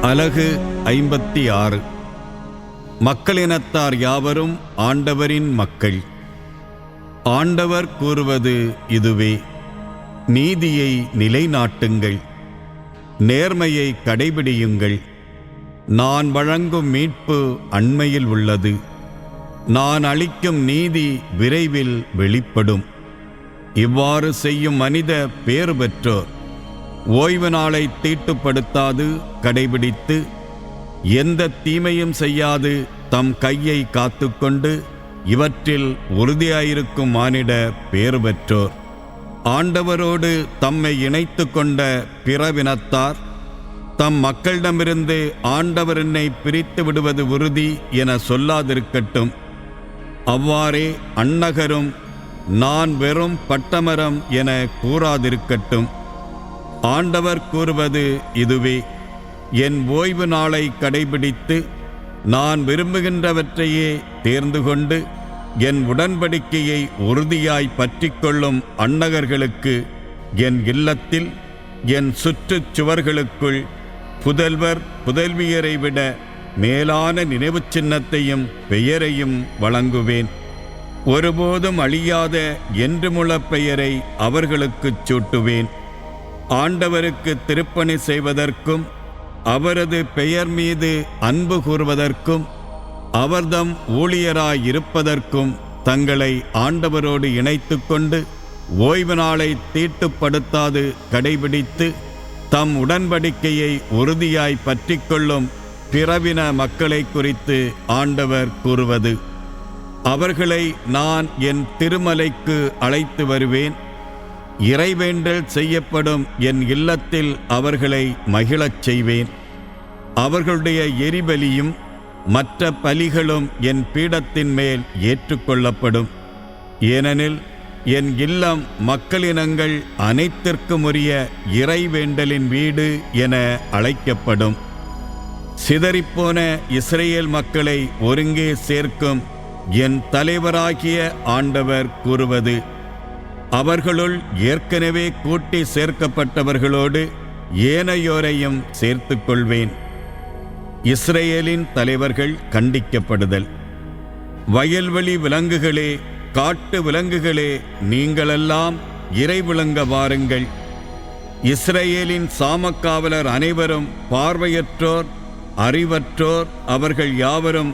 அலகு 56. மக்களினத்தார் யாவரும் ஆண்டவரின் மக்கள். ஆண்டவர் கூறுவது இதுவே: நீதியை நிலைநாட்டுங்கள், நேர்மையை கடைபிடியுங்கள். நான் வழங்கும் மீட்பு அண்மையில் உள்ளது. நான் அளிக்கும் நீதி விரைவில் வெளிப்படும். இவ்வாறு செய்யும் மனித பேறு பெற்றோர். ஓய்வு நாளை தீட்டுப்படுத்தாது கடைபிடித்து எந்த தீமையும் செய்யாது தம் கையை காத்துக்கொண்டு இவற்றில் உறுதியாயிருக்கும் மானிடர் பேறு பெற்றோர். ஆண்டவரோடு தம்மை இணைத்து கொண்ட பிறவினத்தார் தம் மக்களிடமிருந்து ஆண்டவர் என்னை பிரித்து விடுவது உறுதி என சொல்லாதிருக்கட்டும். அவ்வாறே அந்நகரும் நான் வெறும் பட்டமரம் என கூறாதிருக்கட்டும். ஆண்டவர் கூறுவது இதுவே: என் ஓய்வு நாளை கடைபிடித்து நான் விரும்புகின்றவற்றையே தேர்ந்து கொண்டு என் உடன்படிக்கையை உறுதியாய் பற்றிக்கொள்ளும் அந்நகர்களுக்கு என் இல்லத்தில் என் சுற்றுச் சுவர்களுக்குள் புதல்வர் புதல்வியரை விட மேலான நினைவு சின்னத்தையும் பெயரையும் வழங்குவேன். ஒருபோதும் அழியாத என்றுமுள்ள பெயரை அவர்களுக்குச் சூட்டுவேன். ஆண்டவருக்கு திருப்பணி செய்வதற்கும் அவரது பெயர் மீது அன்பு கூறுவதற்கும் அவர்தம் ஊழியராயிருப்பதற்கும் தங்களை ஆண்டவரோடு இணைத்து கொண்டு ஓய்வு நாளை தீட்டுப்படுத்தாது கடைபிடித்து தம் உடன்படிக்கையை உறுதியாய் பற்றிக்கொள்ளும் பிறவின மக்களை குறித்து ஆண்டவர் கூறுவது: அவர்களை நான் என் திருமலைக்கு அழைத்து வருவேன். இறைவேண்டல் செய்யப்படும் என் இல்லத்தில் அவர்களை மகிழச் செய்வேன். அவர்களுடைய எரிபலியும் மற்ற பலிகளும் என் பீடத்தின் மேல் ஏற்றுக்கொள்ளப்படும். ஏனெனில் என் இல்லம் மக்களினங்கள் அனைத்திற்கும் உரிய இறைவேண்டலின் வீடு என அழைக்கப்படும். சிதறிப்போன இஸ்ரேல் மக்களை ஒருங்கே சேர்க்கும் என் தலைவராகிய ஆண்டவர் கூறுவது: அவர்களுள் ஏற்கனவே கூட்டி சேர்க்கப்பட்டவர்களோடு ஏனையோரையும் சேர்த்து கொள்வேன். இஸ்ரேலின் தலைவர்கள் கண்டிக்கப்படுதல். வயல்வெளி விலங்குகளே, காட்டு விலங்குகளே, நீங்களெல்லாம் இறை விளங்க வாருங்கள். இஸ்ரேலின் சாமக்காவலர் அனைவரும் பார்வையற்றோர், அறிவற்றோர். அவர்கள் யாவரும்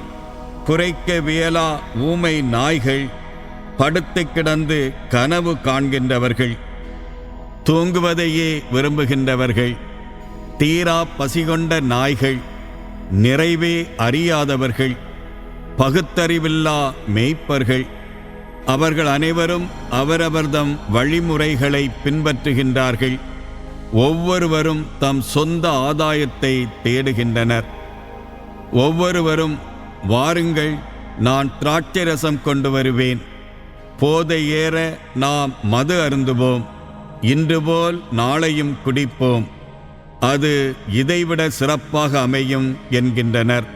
குறைக்க வியலா ஊமை நாய்கள், படுத்து கிடந்து கனவு காண்கின்றவர்கள், தூங்குவதையே விரும்புகின்றவர்கள், தீரா பசிகொண்ட நாய்கள், நிறைவே அறியாதவர்கள், பகுத்தறிவில்லா மேய்ப்பர்கள். அவர்கள் அனைவரும் அவரவர்தம் வழிமுறைகளை பின்பற்றுகின்றார்கள். ஒவ்வொருவரும் தம் சொந்த ஆதாயத்தை தேடுகின்றனர். ஒவ்வொருவரும், வாருங்கள், நான் திராட்சை ரசம் கொண்டு வருவேன், போதை ஏற நாம் மது அருந்துவோம், இன்று போல் நாளையும் குடிப்போம், அது இதைவிட சிறப்பாக அமையும் என்கின்றனர்.